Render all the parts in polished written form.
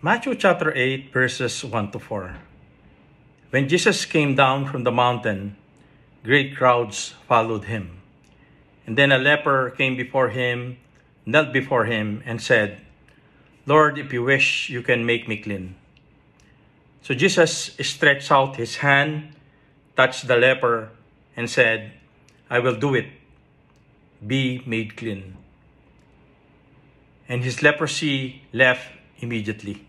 Matthew chapter 8, verses 1 to 4. When Jesus came down from the mountain, great crowds followed him. And then a leper came before him, knelt before him, and said, "Lord, if you wish, you can make me clean." So Jesus stretched out his hand, touched the leper, and said, "I will do it. Be made clean." And his leprosy left immediately.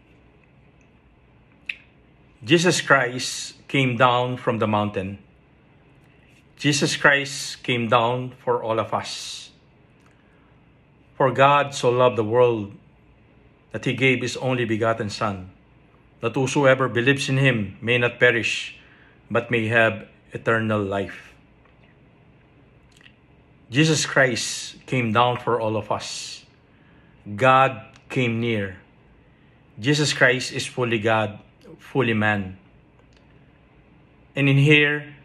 Jesus Christ came down from the mountain. Jesus Christ came down for all of us. For God so loved the world that he gave his only begotten Son, that whosoever believes in him may not perish, but may have eternal life. Jesus Christ came down for all of us. God came near. Jesus Christ is fully God, fully man. And in here,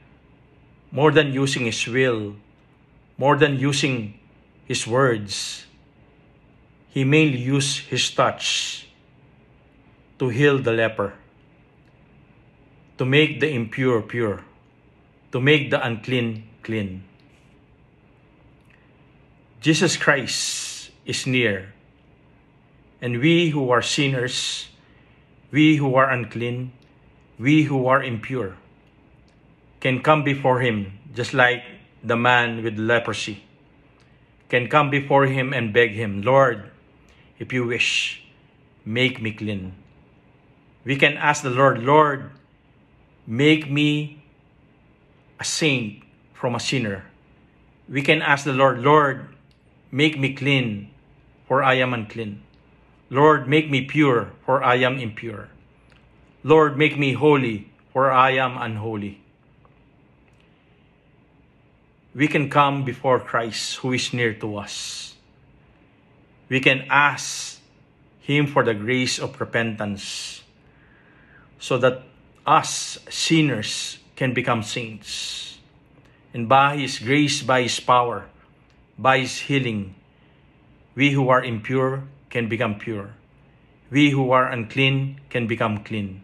more than using his will, more than using his words, he mainly used his touch to heal the leper, to make the impure pure, to make the unclean clean. Jesus Christ is near, and we who are sinners, we who are unclean, we who are impure, can come before him just like the man with leprosy, can come before him and beg him, "Lord, if you wish, make me clean." We can ask the Lord, "Lord, make me a saint from a sinner." We can ask the Lord, "Lord, make me clean, for I am unclean. Lord, make me pure, for I am impure. Lord, make me holy, for I am unholy." We can come before Christ who is near to us. We can ask him for the grace of repentance so that us sinners can become saints. And by his grace, by his power, by his healing, we who are impure can become pure. We who are unclean can become clean.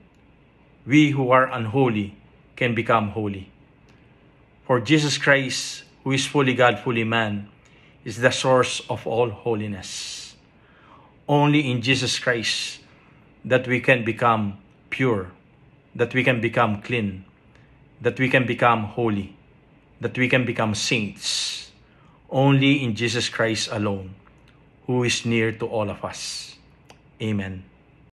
We who are unholy can become holy. For Jesus Christ, who is fully God, fully man, is the source of all holiness. Only in Jesus Christ that we can become pure, that we can become clean, that we can become holy, that we can become saints. Only in Jesus Christ alone, who is near to all of us. Amen.